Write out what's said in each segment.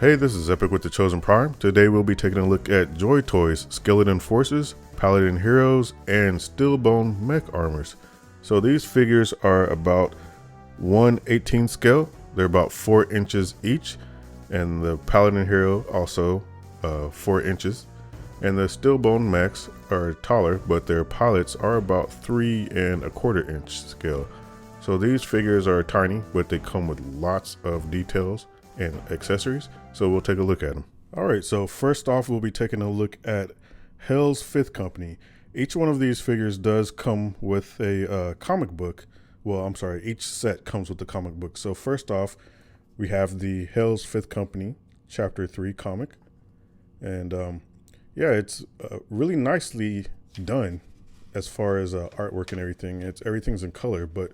Hey, this is Epykk with the Chosen Prime. Today we'll be taking a look at JoyToy's Skeleton Forces, Paladin Heroes, and Steelbone Mech Armors. So these figures are about 1/18 scale. They're about 4 inches each, and the Paladin Hero also 4 inches. And the Steelbone Mechs are taller, but their pilots are about 3¼ inch scale. So these figures are tiny, but they come with lots of details and accessories, so we'll take a look at them. All right, so first off, we'll be taking a look at Hell's Fifth Company. Each one of these figures does come with a comic book. Well, I'm sorry, each set comes with the comic book. So first off, we have the Hell's Fifth Company Chapter 3 comic. And yeah, it's really nicely done as far as artwork and everything. Everything's in color, but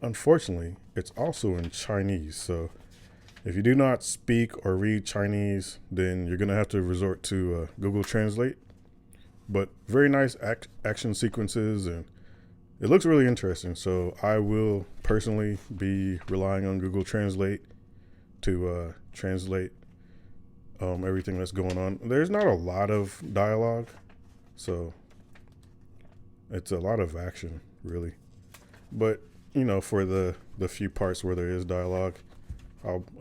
unfortunately, it's also in Chinese. So if you do not speak or read Chinese, then you're going to have to resort to Google Translate. But very nice action sequences, and it looks really interesting. So I will personally be relying on Google Translate to translate everything that's going on. There's not a lot of dialogue, so it's a lot of action, really. But, you know, for the few parts where there is dialogue,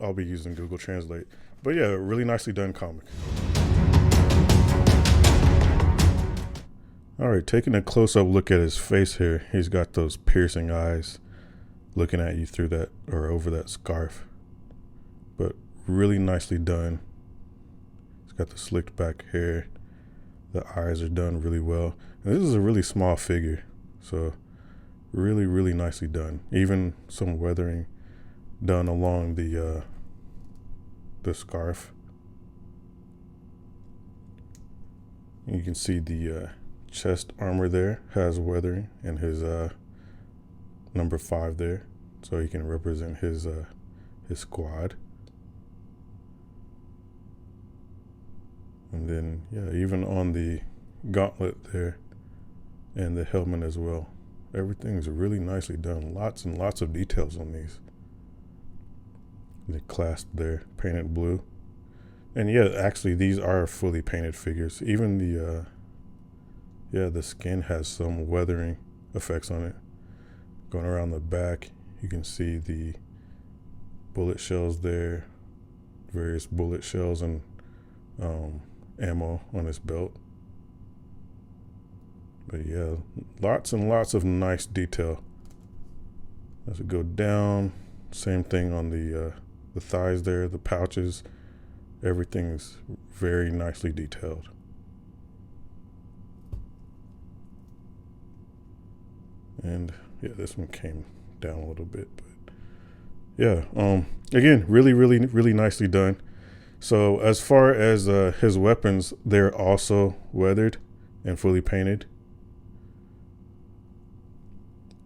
I'll be using Google Translate. But yeah, really nicely done comic. All right, taking a close-up look at his face here. He's got those piercing eyes looking at you through that or over that scarf. But really nicely done. He's got the slicked back hair. The eyes are done really well. And this is a really small figure, so really, really nicely done. Even some weathering done along the scarf. And you can see the chest armor there has weathering, and his number 5 there, so he can represent his squad. And then yeah, even on the gauntlet there and the helmet as well, everything's really nicely done. Lots and lots of details on these. The clasp there, painted blue. And yeah, actually these are fully painted figures. Even the skin has some weathering effects on it. Going around the back, you can see the bullet shells there, various bullet shells and ammo on his belt. But yeah, lots and lots of nice detail. As we go down, same thing on the thighs there, the pouches, everything's very nicely detailed. And yeah, this one came down a little bit, but yeah, again, really, really, really nicely done. So as far as his weapons, they're also weathered and fully painted.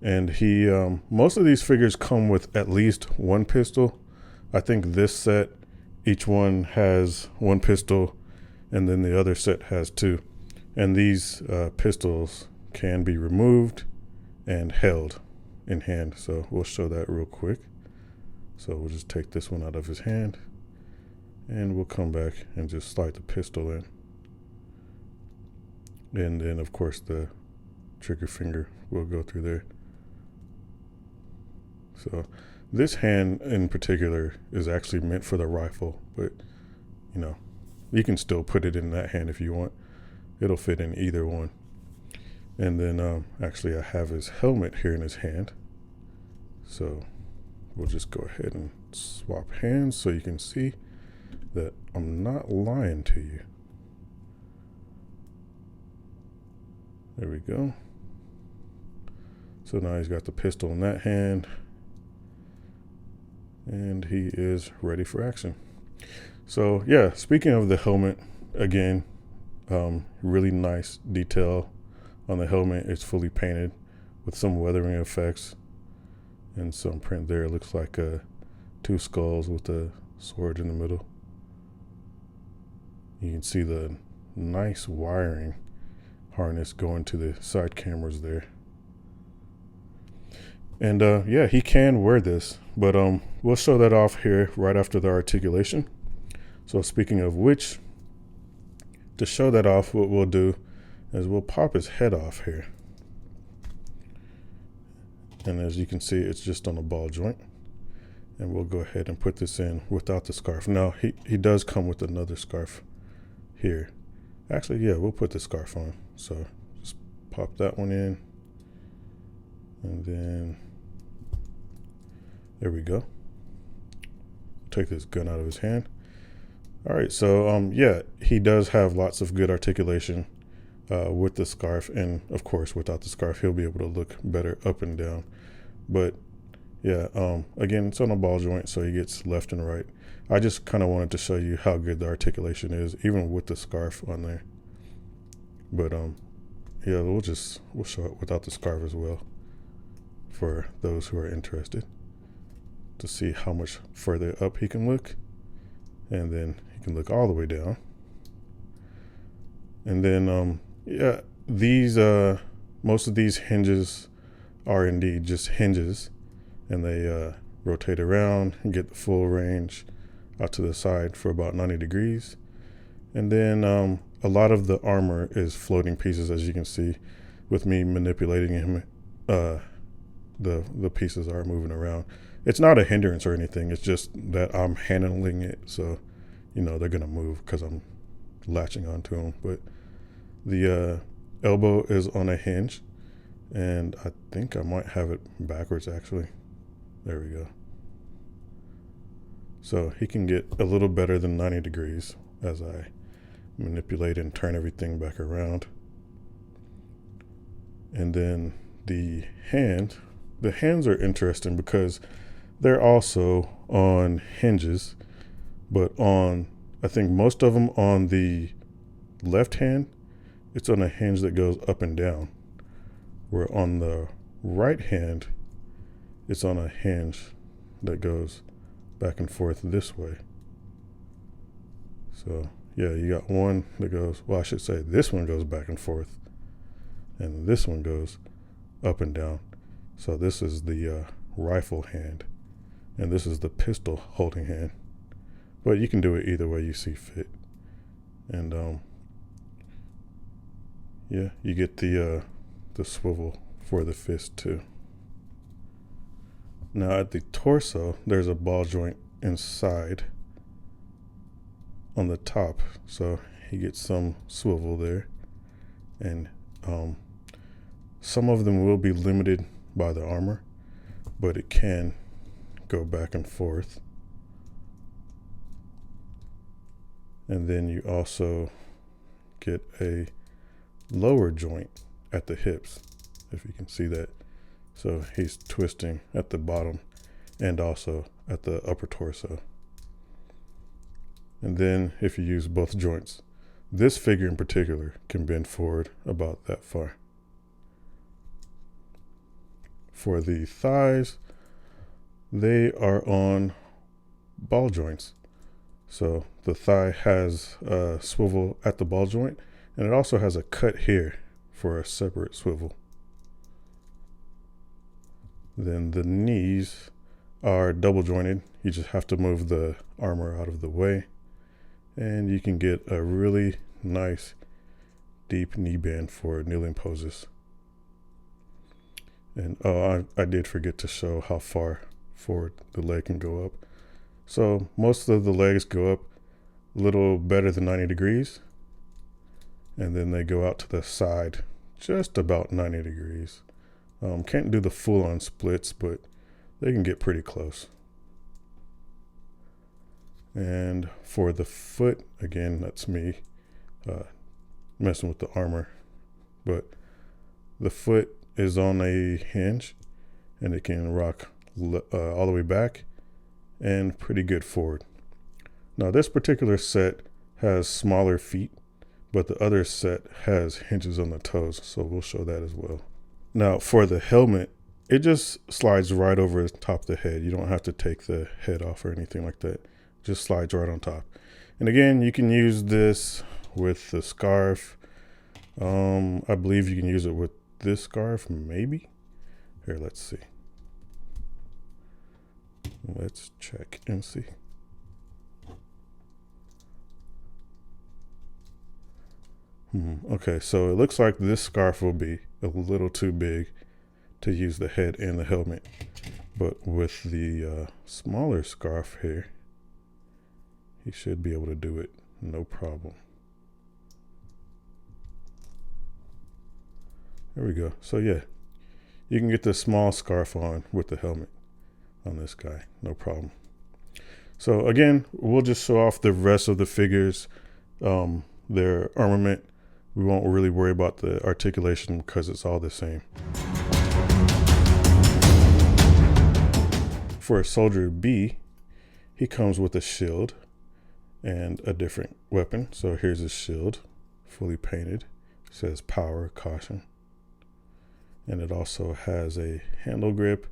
And he, most of these figures come with at least one pistol. I think this set, each one has one pistol, and then the other set has 2. And these pistols can be removed and held in hand. So we'll show that real quick. So we'll just take this one out of his hand, and we'll come back and just slide the pistol in. And then of course the trigger finger will go through there. So this hand in particular is actually meant for the rifle, but you know, you can still put it in that hand if you want. It'll fit in either one. And then actually I have his helmet here in his hand. So we'll just go ahead and swap hands so you can see that I'm not lying to you. There we go. So now he's got the pistol in that hand, and he is ready for action. So yeah, speaking of the helmet, again, really nice detail on the helmet. It's fully painted with some weathering effects and some print there. It looks like 2 skulls with a sword in the middle. You can see the nice wiring harness going to the side cameras there. And yeah, he can wear this, but we'll show that off here right after the articulation. So speaking of which, to show that off, what we'll do is we'll pop his head off here. And as you can see, it's just on a ball joint. And we'll go ahead and put this in without the scarf. Now, he does come with another scarf here. Actually, yeah, we'll put the scarf on. So just pop that one in. And then, there we go. Take this gun out of his hand. All right, so yeah, he does have lots of good articulation with the scarf. And of course, without the scarf, he'll be able to look better up and down. But yeah, again, it's on a ball joint, so he gets left and right. I just kind of wanted to show you how good the articulation is, even with the scarf on there. But yeah, we'll show it without the scarf as well for those who are interested to see how much further up he can look. And then he can look all the way down. And then, yeah, these, most of these hinges are indeed just hinges. And they rotate around and get the full range out to the side for about 90 degrees. And then a lot of the armor is floating pieces, as you can see. With me manipulating him, the pieces are moving around. It's not a hindrance or anything. It's just that I'm handling it. So, you know, they're going to move because I'm latching onto them. But the elbow is on a hinge. And I think I might have it backwards, actually. There we go. So he can get a little better than 90 degrees as I manipulate and turn everything back around. And then the hands are interesting because they're also on hinges, but on, I think most of them on the left hand, it's on a hinge that goes up and down. Where on the right hand, it's on a hinge that goes back and forth this way. So yeah, you got one that goes, well, I should say this one goes back and forth and this one goes up and down. So this is the rifle hand and this is the pistol holding hand, but you can do it either way you see fit. And yeah, you get the swivel for the fist too. Now at the torso, there's a ball joint inside on the top. So he gets some swivel there. And some of them will be limited by the armor, but it can go back and forth. And then you also get a lower joint at the hips, if you can see that. So he's twisting at the bottom and also at the upper torso. And then if you use both joints, this figure in particular can bend forward about that far. For the thighs, they are on ball joints. So the thigh has a swivel at the ball joint, and it also has a cut here for a separate swivel. Then the knees are double jointed. You just have to move the armor out of the way. And you can get a really nice deep knee bend for kneeling poses. And oh, I did forget to show how far forward the leg can go up. So most of the legs go up a little better than 90 degrees. And then they go out to the side just about 90 degrees. Can't do the full-on splits, but they can get pretty close. And for the foot, again, that's me messing with the armor. But the foot is on a hinge, and it can rock all the way back and pretty good forward. Now, this particular set has smaller feet, but the other set has hinges on the toes, so we'll show that as well. Now for the helmet, it just slides right over the top of the head. You don't have to take the head off or anything like that. It just slides right on top. And again, you can use this with the scarf. I believe you can use it with this scarf, maybe. Here, let's see. Let's check and see. Okay, so it looks like this scarf will be a little too big to use the head and the helmet. But with the smaller scarf here, he should be able to do it, no problem. There we go. So yeah, you can get the small scarf on with the helmet on this guy, no problem. So again, we'll just show off the rest of the figures, their armament. We won't really worry about the articulation because it's all the same. For Soldier B, he comes with a shield and a different weapon. So here's his shield, fully painted. It says power, caution. And it also has a handle grip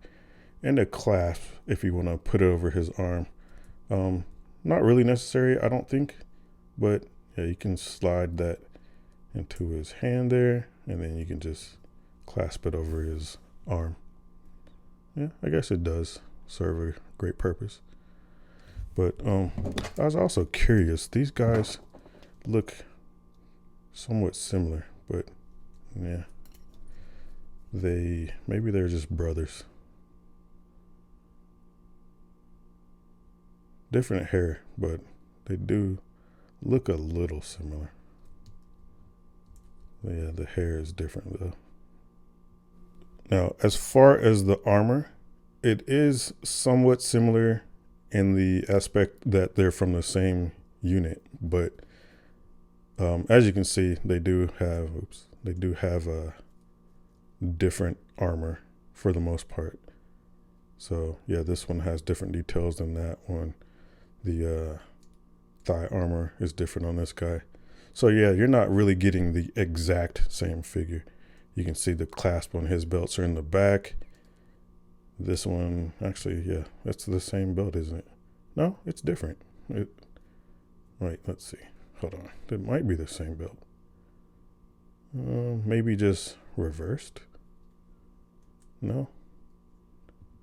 and a clasp if you want to put it over his arm. Not really necessary, I don't think, but yeah, you can slide that into his hand there, and then you can just clasp it over his arm. Yeah, I guess it does serve a great purpose. But I was also curious, these guys look somewhat similar, but yeah, maybe they're just brothers. Different hair, but they do look a little similar. Yeah, the hair is different though. Now, as far as the armor, it is somewhat similar in the aspect that they're from the same unit, but as you can see, they do have a different armor for the most part. So yeah, this one has different details than that one. The thigh armor is different on this guy. So yeah, you're not really getting the exact same figure. You can see the clasp on his belts are in the back. This one, actually, yeah, that's the same belt, isn't it? No, it's different. Wait, let's see. Hold on. It might be the same belt. Maybe just reversed. No.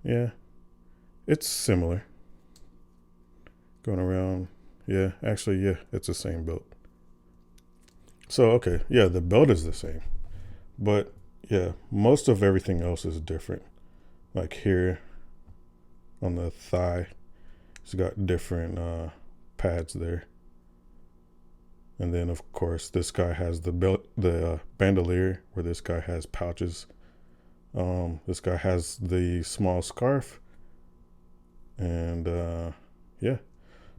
Yeah, it's similar. Going around. Yeah, actually, yeah, it's the same belt. So, okay, yeah, the belt is the same. But, yeah, most of everything else is different. Like here on the thigh, it's got different pads there. And then, of course, this guy has the belt, the bandolier, where this guy has pouches. This guy has the small scarf. And, yeah.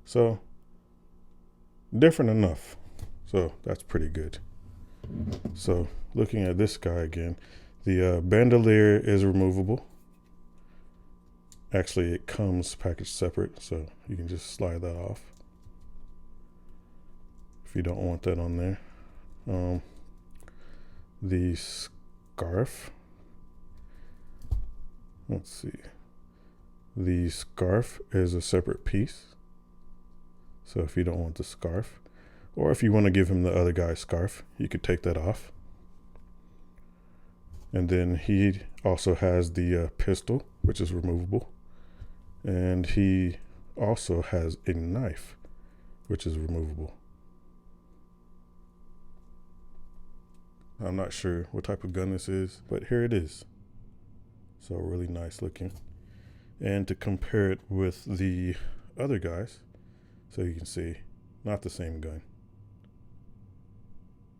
So, different enough. So, that's pretty good. So, looking at this guy again, the bandolier is removable. Actually, it comes packaged separate, so you can just slide that off if you don't want that on there. The scarf. Let's see. The scarf is a separate piece. So if you don't want the scarf, or if you want to give him the other guy's scarf, you could take that off. And then he also has the pistol, which is removable. And he also has a knife, which is removable. I'm not sure what type of gun this is, but here it is. So really nice looking. And to compare it with the other guys, so you can see, not the same gun.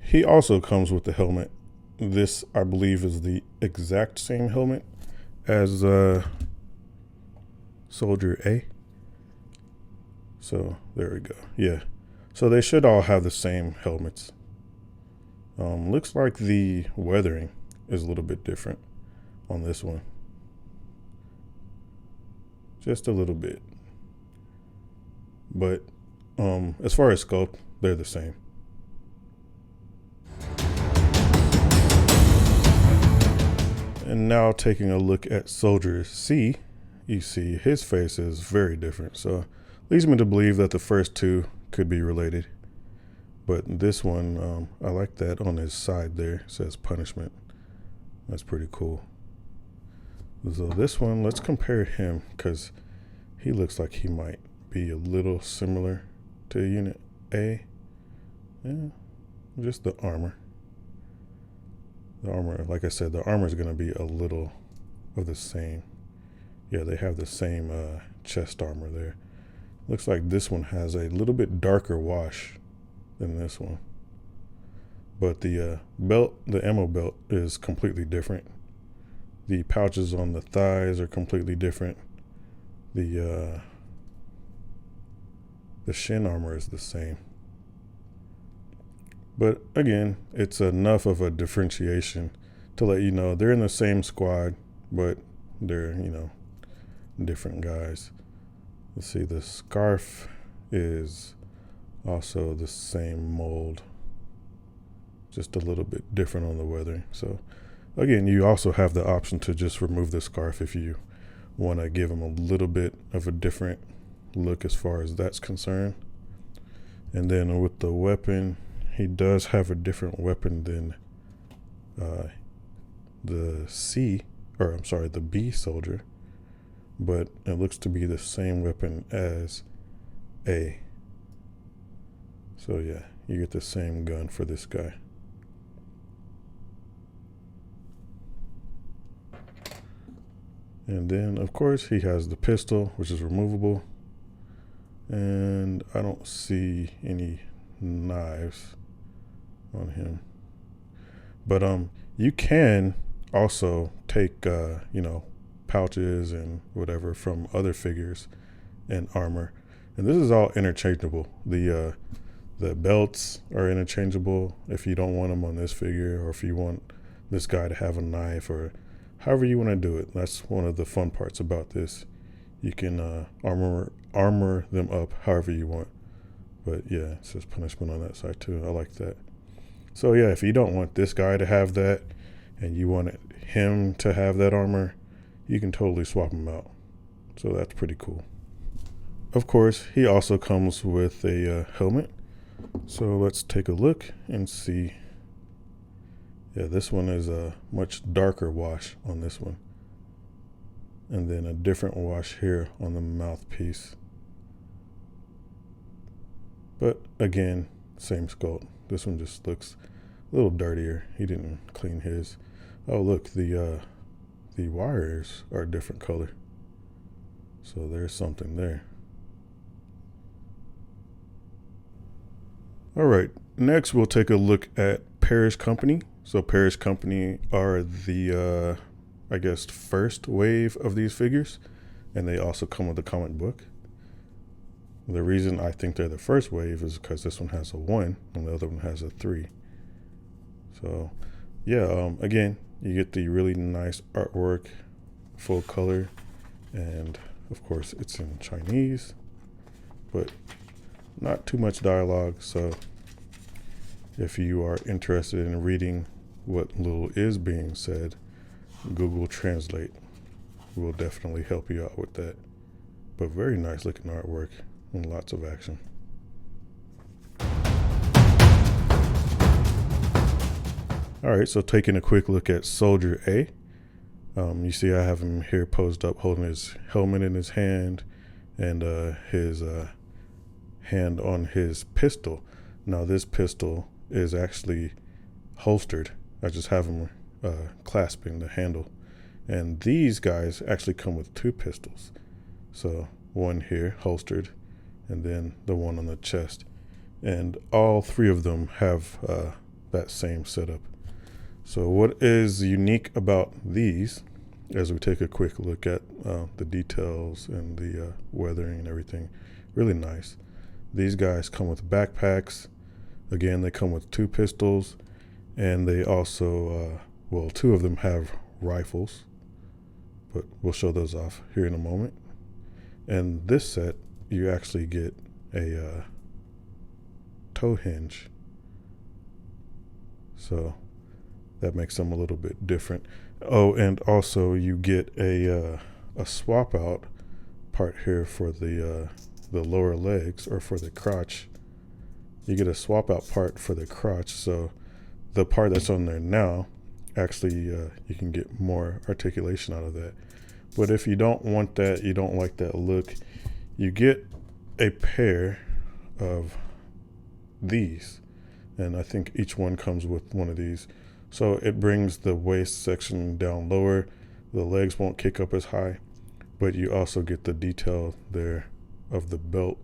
He also comes with the helmet. This, I believe, is the exact same helmet as Soldier A. So there we go. Yeah. So they should all have the same helmets. Looks like the weathering is a little bit different on this one. Just a little bit. But as far as scope, they're the same. And now taking a look at Soldier C, you see his face is very different. So leads me to believe that the first two could be related. But this one, I like that on his side there, it says punishment. That's pretty cool. So this one, let's compare him, because he looks like he might be a little similar to Unit A. Yeah, just the armor. The armor, like I said, the armor is going to be a little of the same. Yeah, they have the same chest armor there. Looks like this one has a little bit darker wash than this one. But the belt, the ammo belt, is completely different. The pouches on the thighs are completely different. The shin armor is the same. But again, it's enough of a differentiation to let you know they're in the same squad, but they're, you know, different guys. Let's see, the scarf is also the same mold, just a little bit different on the weathering. So again, you also have the option to just remove the scarf if you want to give them a little bit of a different look as far as that's concerned. And then with the weapon, he does have a different weapon than the B soldier, but it looks to be the same weapon as A. So yeah, you get the same gun for this guy. And then of course he has the pistol, which is removable, and I don't see any knives on him. But you can also take you know, pouches and whatever from other figures and armor, and this is all interchangeable. The belts are interchangeable if you don't want them on this figure, or if you want this guy to have a knife, or however you want to do it. That's one of the fun parts about this. You can armor them up however you want. But yeah, it says punishment on that side too. I like that. So yeah, if you don't want this guy to have that and you want him to have that armor, you can totally swap him out. So that's pretty cool. Of course, he also comes with a helmet. So let's take a look and see. Yeah, this one is a much darker wash on this one. And then a different wash here on the mouthpiece. But again, same sculpt. This one just looks a little dirtier. He didn't clean his. Oh look, the wires are a different color. So there's something there. All right, next we'll take a look at Parish Company. So Parish Company are the, I guess, first wave of these figures, and they also come with a comic book. The reason I think they're the first wave is because this one has a 1 and the other one has a 3. So yeah, again, you get the really nice artwork, full color, and of course it's in Chinese, but not too much dialogue. So if you are interested in reading what little is being said, Google Translate will definitely help you out with that. But very nice looking artwork and lots of action. All right, so taking a quick look at Soldier A. You see I have him here posed up holding his helmet in his hand and his hand on his pistol. Now this pistol is actually holstered. I just have him clasping the handle. And these guys actually come with 2 pistols. So one here holstered, and then the one on the chest. And all 3 of them have that same setup. So what is unique about these, as we take a quick look at the details and the weathering and everything, really nice. These guys come with backpacks. Again, they come with 2 pistols, and they also, well, 2 of them have rifles, but we'll show those off here in a moment. And this set, you actually get a toe hinge. So that makes them a little bit different. Oh, and also you get a swap out part here for the lower legs, or for the crotch. You get a swap out part for the crotch. So the part that's on there now, actually you can get more articulation out of that. But if you don't want that, you don't like that look, you get a pair of these, and I think each one comes with one of these. So it brings the waist section down lower, the legs won't kick up as high, but you also get the detail there of the belt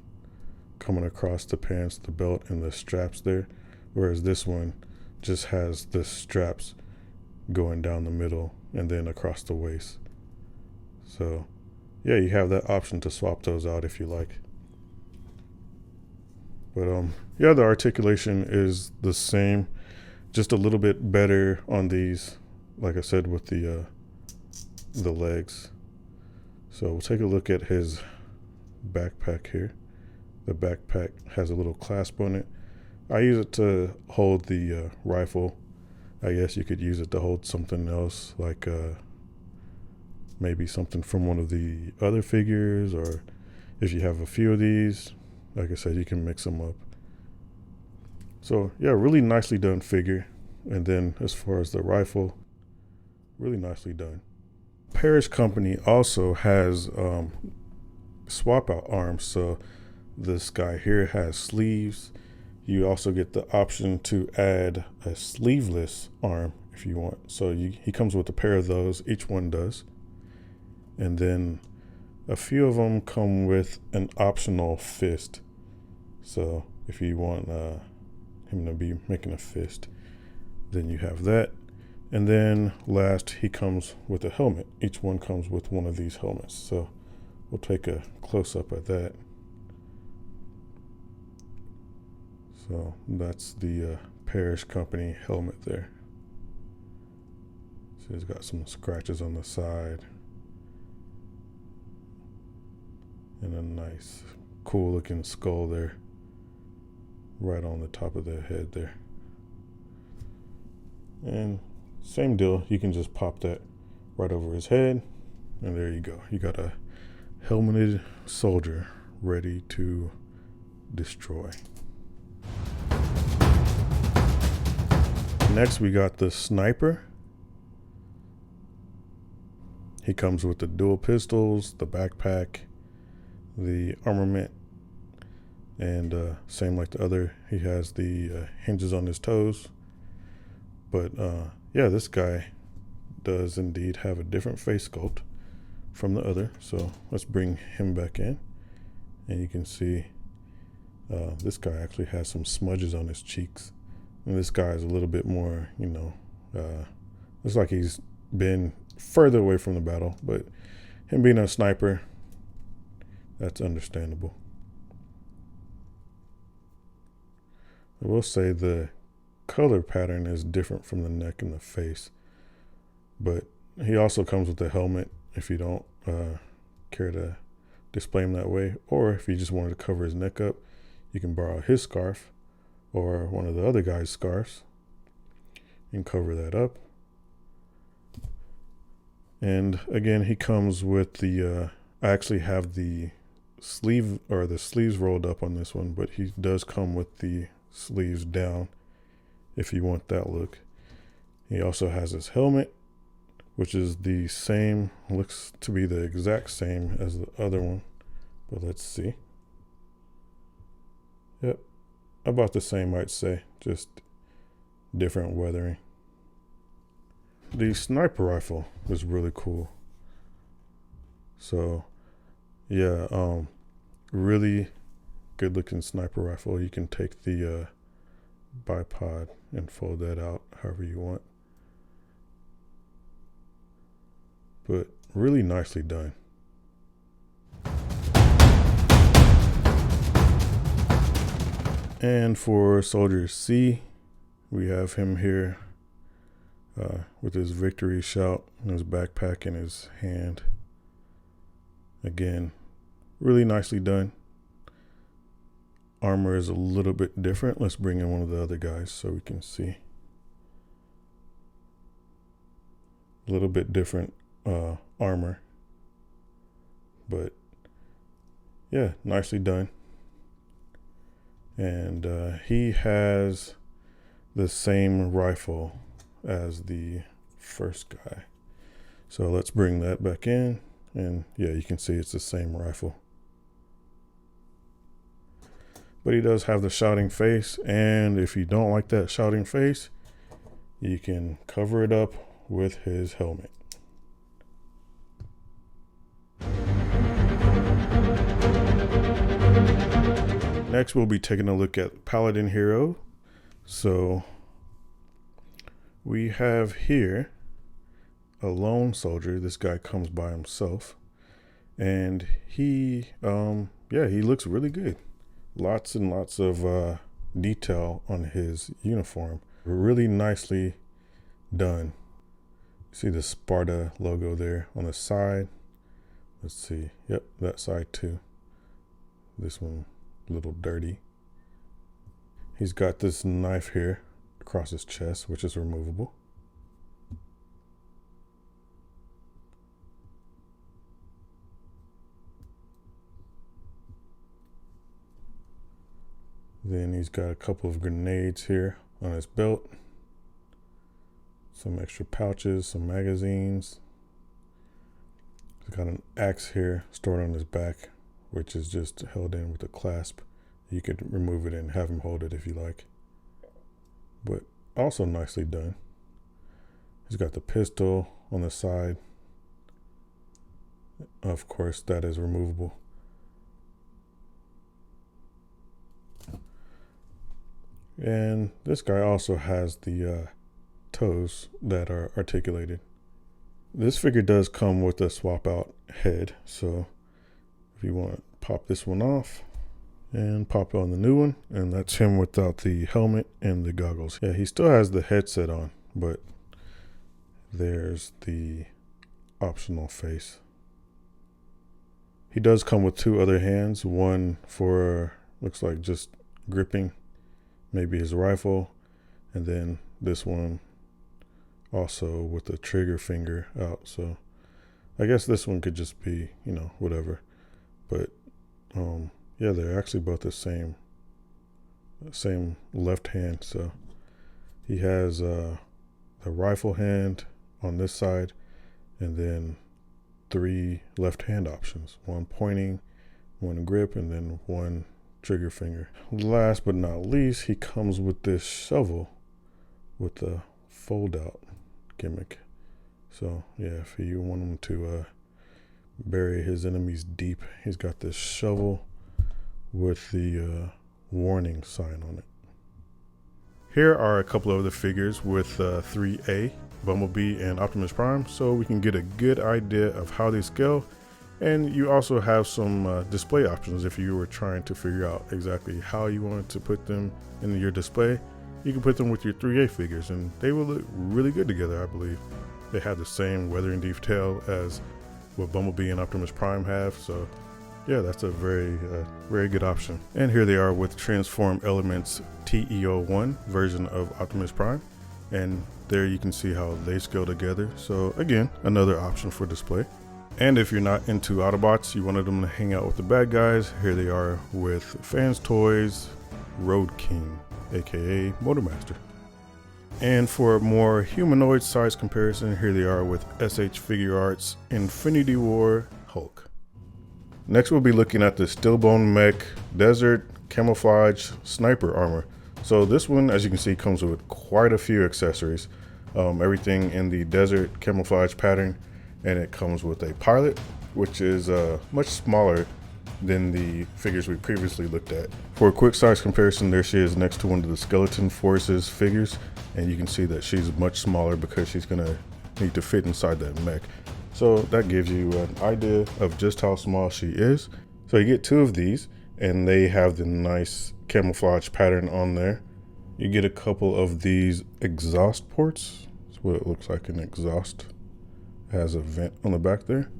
coming across the pants, the belt and the straps there, whereas this one just has the straps going down the middle and then across the waist. So yeah, you have that option to swap those out if you like. But yeah, the articulation is the same, just a little bit better on these, like I said, with the legs. So we'll take a look at his backpack here. The backpack has a little clasp on it. I use it to hold the rifle. I guess you could use it to hold something else, like maybe something from one of the other figures, or if you have a few of these, like I said, you can mix them up. So yeah, really nicely done figure. And then as far as the rifle, really nicely done. Parrish Company also has swap out arms. So this guy here has sleeves. You also get the option to add a sleeveless arm if you want. So he comes with a pair of those, each one does. And then a few of them come with an optional fist. So if you want him to be making a fist, then you have that. And then last, he comes with a helmet. Each one comes with one of these helmets. So we'll take a close up at that. So that's the Parrish Company helmet there. So he's got some scratches on the side. And a nice, cool looking skull there, right on the top of the head there. And same deal, you can just pop that right over his head, and there you go. You got a helmeted soldier ready to destroy. Next, we got the sniper. He comes with the dual pistols, the backpack, the armament, and same like the other, he has the hinges on his toes. But yeah, this guy does indeed have a different face sculpt from the other. So let's bring him back in, and you can see this guy actually has some smudges on his cheeks. And this guy is a little bit more, you know, looks like he's been further away from the battle, but him being a sniper, that's understandable. I will say the color pattern is different from the neck and the face, but he also comes with a helmet if you don't care to display him that way, or if you just wanted to cover his neck up, you can borrow his scarf or one of the other guy's scarves and cover that up. And again, he comes with the I actually have the sleeve, or the sleeves rolled up on this one, but he does come with the sleeves down if you want that look. He also has his helmet, which is the same, looks to be the exact same as the other one, but let's see. Yep, about the same, I'd say, just different weathering. The sniper rifle is really cool. So yeah, really good looking sniper rifle. You can take the bipod and fold that out however you want, but really nicely done. And for Soldier C, we have him here with his victory shout and his backpack in his hand. Again, really nicely done. Armor is a little bit different. Let's bring in one of the other guys so we can see. A little bit different armor, but yeah, nicely done. And he has the same rifle as the first guy. So let's bring that back in, and yeah, you can see it's the same rifle. But he does have the shouting face, and if you don't like that shouting face, you can cover it up with his helmet. Next, we'll be taking a look at Paladin hero. So we have here a lone soldier. This guy comes by himself, and he looks really good. Lots and lots of detail on his uniform. Really nicely done. See the Sparta logo there on the side. Let's see. Yep, that side too. This one a little dirty. He's got this knife here across his chest, which is removable. Then he's got a couple of grenades here on his belt. Some extra pouches, some magazines. He's got an axe here stored on his back, which is just held in with a clasp. You could remove it and have him hold it if you like. But also nicely done. He's got the pistol on the side. Of course, that is removable. And this guy also has the toes that are articulated. This figure does come with a swap out head, so if you want to pop this one off and pop on the new one, and that's him without the helmet and the goggles. Yeah, he still has the headset on, but there's the optional face. He does come with two other hands, one for looks like just gripping maybe his rifle, and then this one also with the trigger finger out. So I guess this one could just be, you know, whatever. But yeah, they're actually both the same left hand. So he has the rifle hand on this side, and then 3 left hand options, one pointing, one grip, and then one trigger finger. Last but not least, he comes with this shovel with the fold out gimmick. So yeah, if you want him to bury his enemies deep, he's got this shovel with the warning sign on it. Here are a couple of the figures with 3A, Bumblebee, and Optimus Prime, so we can get a good idea of how they scale. And you also have some display options if you were trying to figure out exactly how you wanted to put them in your display. You can put them with your 3A figures, and they will look really good together, I believe. They have the same weathering detail as what Bumblebee and Optimus Prime have, so yeah, that's a very good option. And here they are with Transform Elements TE01 version of Optimus Prime, and there you can see how they scale together. So again, another option for display. And if you're not into Autobots, you wanted them to hang out with the bad guys, here they are with Fans Toys Road King, aka Motormaster. And for a more humanoid size comparison, here they are with SH Figure Arts Infinity War Hulk. Next we'll be looking at the Stillbone Mech Desert Camouflage Sniper Armor. So this one, as you can see, comes with quite a few accessories. Everything in the desert camouflage pattern, and it comes with a pilot, which is much smaller than the figures we previously looked at. For a quick size comparison, there she is next to one of the Skeleton Forces figures, and you can see that she's much smaller because she's gonna need to fit inside that mech. So that gives you an idea of just how small she is. So you get 2 of these, and they have the nice camouflage pattern on there. You get a couple of these exhaust ports. That's what it looks like, an exhaust. It has a vent on the back there.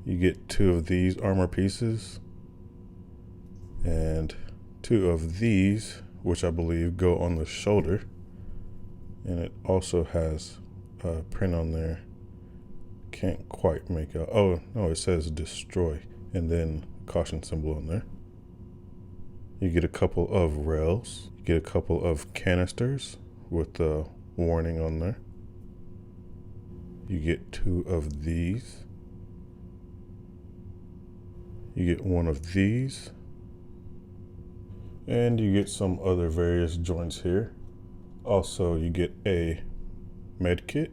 You get 2 of these armor pieces, and 2 of these, which I believe go on the shoulder. And it also has a print on there. Can't quite make out. Oh no, it says destroy, and then caution symbol on there. You get a couple of rails. You get a couple of canisters with the warning on there. You get 2 of these. You get 1 of these. And you get some other various joints here. Also, you get a med kit,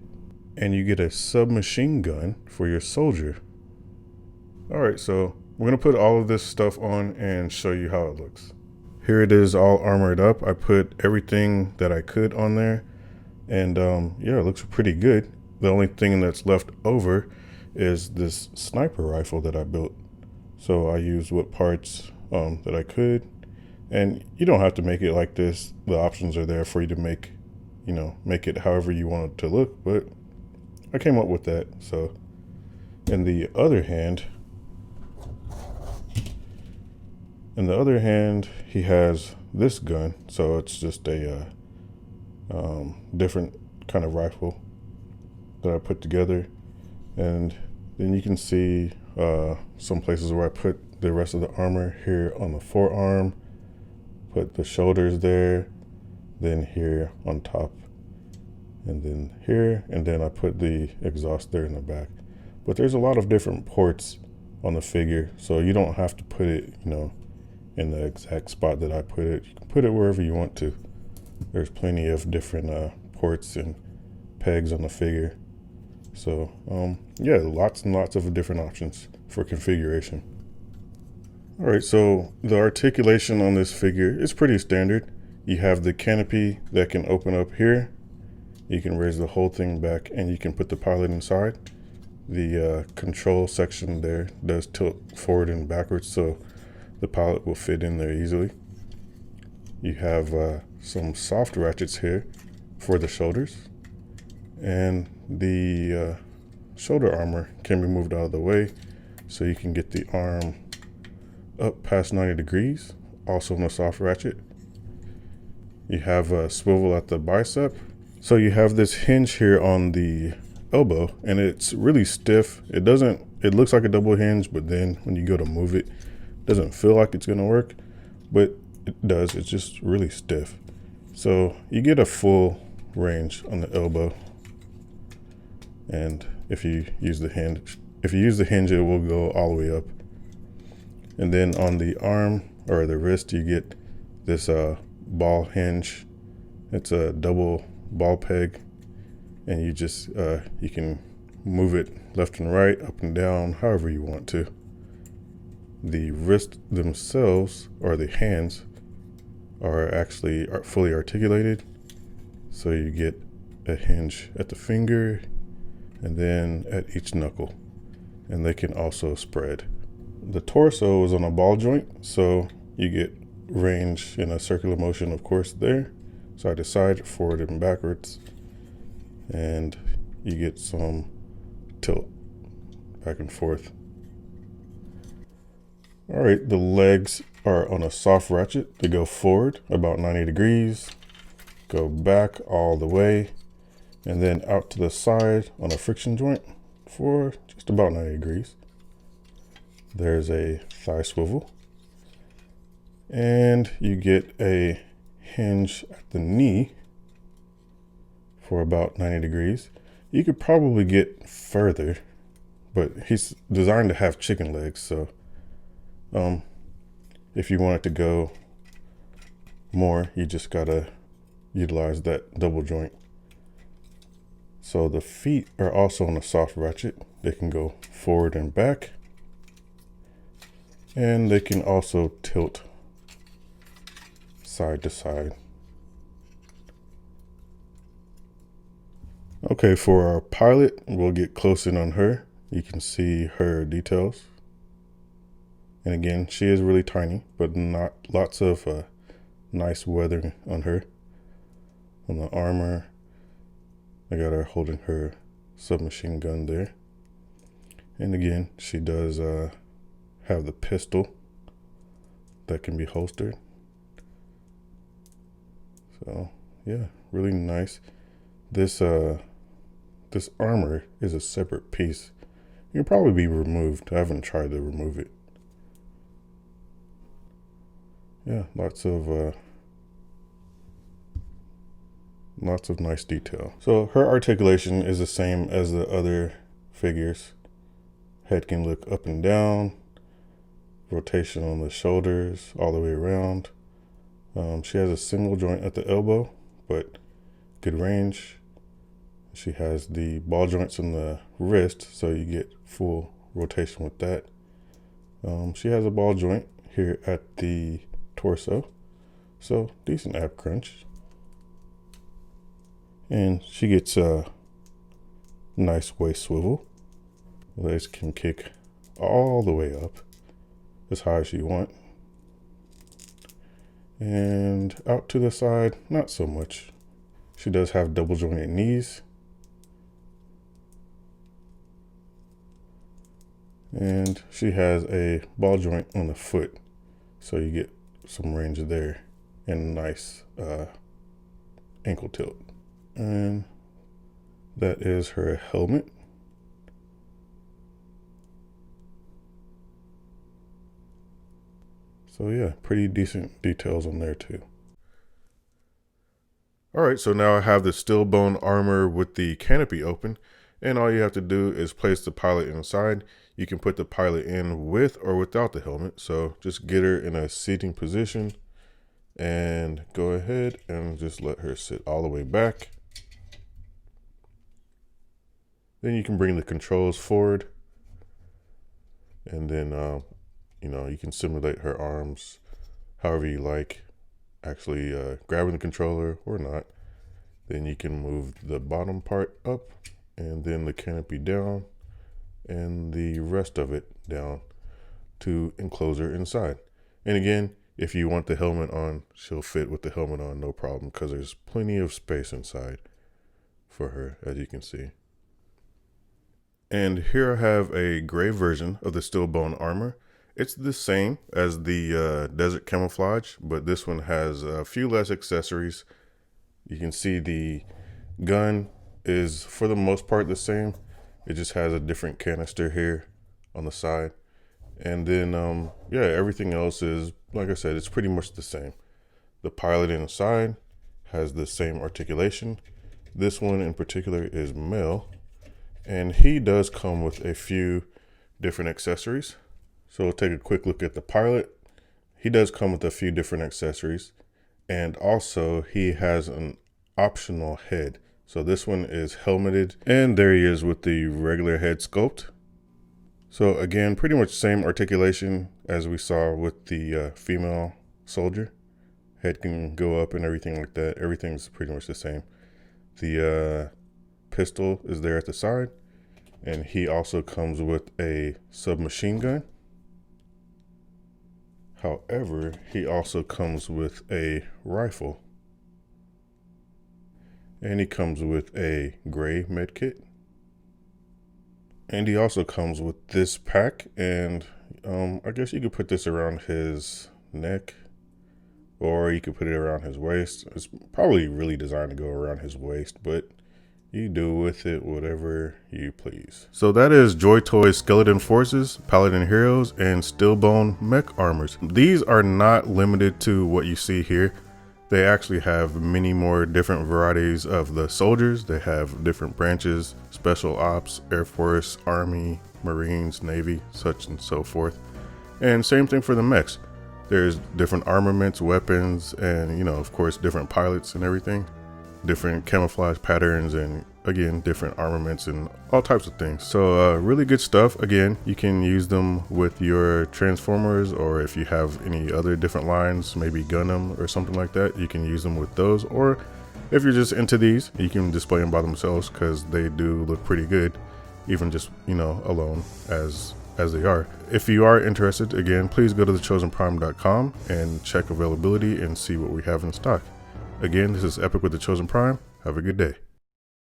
and you get a submachine gun for your soldier. All right, so we're gonna put all of this stuff on and show you how it looks. Here it is all armored up. I put everything that I could on there, and yeah, it looks pretty good. The only thing that's left over is this sniper rifle that I built. So I used what parts that I could, and you don't have to make it like this. The options are there for you to make, make it however you want it to look, but I came up with that. So in the other hand, he has this gun. So it's just a different kind of rifle that I put together. And then you can see some places where I put the rest of the armor here on the forearm, put the shoulders there, then here on top, and then here, and then I put the exhaust there in the back. But there's a lot of different ports on the figure, so you don't have to put it, in the exact spot that I put it. You can put it wherever you want to. There's plenty of different ports and pegs on the figure. So yeah, lots and lots of different options for configuration. All right, so the articulation on this figure is pretty standard. You have the canopy that can open up here. You can raise the whole thing back, and you can put the pilot inside. The control section there does tilt forward and backwards, so the pilot will fit in there easily. You have some soft ratchets here for the shoulders, and the shoulder armor can be moved out of the way so you can get the arm up past 90 degrees, also on the soft ratchet. You have a swivel at the bicep. So you have this hinge here on the elbow, and it's really stiff. It looks like a double hinge, but then when you go to move it, it doesn't feel like it's gonna work, but it does. It's just really stiff. So you get a full range on the elbow. And if you use the hinge, it will go all the way up. And then on the arm or the wrist, you get this ball hinge. It's a double ball peg, and you just you can move it left and right, up and down, however you want to. The wrists themselves, or the hands, are actually fully articulated. So you get a hinge at the finger and then at each knuckle, and they can also spread. The torso is on a ball joint, so you get range in a circular motion, of course, there, side to side, forward and backwards, and you get some tilt back and forth. All right, the legs are on a soft ratchet. They go forward about 90 degrees, go back all the way, and then out to the side on a friction joint for just about 90 degrees. There's a thigh swivel, and you get a hinge at the knee for about 90 degrees. You could probably get further, but he's designed to have chicken legs, so if you want it to go more, you just gotta utilize that double joint. So the feet are also on a soft ratchet. They can go forward and back, and they can also tilt side to side. Okay, for our pilot, we'll get close in on her. You can see her details. And again, she is really tiny, but not lots of nice weathering on her. On the armor, I got her holding her submachine gun there. And again, she does have the pistol that can be holstered. So yeah, really nice. This armor is a separate piece. It can probably be removed. I haven't tried to remove it. Yeah, lots of nice detail. So her articulation is the same as the other figures. Head can look up and down, rotation on the shoulders all the way around, She has a single joint at the elbow, but good range. She has the ball joints in the wrist, so you get full rotation with that. She has a ball joint here at the torso, so decent ab crunch. And she gets a nice waist swivel. Legs can kick all the way up as high as you want. And out to the side, not so much. She does have double jointed knees. And she has a ball joint on the foot, so you get some range there and nice ankle tilt. And that is her helmet. So yeah, pretty decent details on there too. All right, so now I have the steel bone armor with the canopy open, and all you have to do is place the pilot inside. You can put the pilot in with or without the helmet. So just get her in a seating position and go ahead and just let her sit all the way back. Then you can bring the controls forward, and then you can simulate her arms however you like, actually grabbing the controller or not. Then you can move the bottom part up and then the canopy down and the rest of it down to enclose her inside. And again, if you want the helmet on, she'll fit with the helmet on, no problem, because there's plenty of space inside for her, as you can see. And here I have a gray version of the steel bone armor. It's the same as the desert camouflage, but this one has a few less accessories. You can see the gun is for the most part the same. It just has a different canister here on the side. And then, yeah, everything else is, like I said, it's pretty much the same. The pilot inside has the same articulation. This one in particular is male, and he does come with a few different accessories. So we'll take a quick look at the pilot. He does come with a few different accessories, and also he has an optional head. So this one is helmeted, and there he is with the regular head sculpt. So again, pretty much same articulation as we saw with the female soldier. Head can go up and everything like that. Everything's pretty much the same. The pistol is there at the side, and he also comes with a submachine gun. However, he also comes with a rifle, and he comes with a gray med kit. And he also comes with this pack, and I guess you could put this around his neck, or you could put it around his waist. It's probably really designed to go around his waist, but you do with it whatever you please. So that is JoyToy Skeleton Forces, Paladin Heroes, and Steelbone Mech Armors. These are not limited to what you see here. They actually have many more different varieties of the soldiers. They have different branches, special ops, Air Force, Army, Marines, Navy, such and so forth. And same thing for the mechs. There's different armaments, weapons, and of course, different pilots and everything. Different camouflage patterns, and again, different armaments and all types of things. So really good stuff. Again, you can use them with your Transformers, or if you have any other different lines, maybe Gundam or something like that, you can use them with those. Or if you're just into these, you can display them by themselves, because they do look pretty good, even just alone as they are. If you are interested, again, please go to thechosenprime.com and check availability and see what we have in stock. Again, this is Epykk with The Chosen Prime. Have a good day.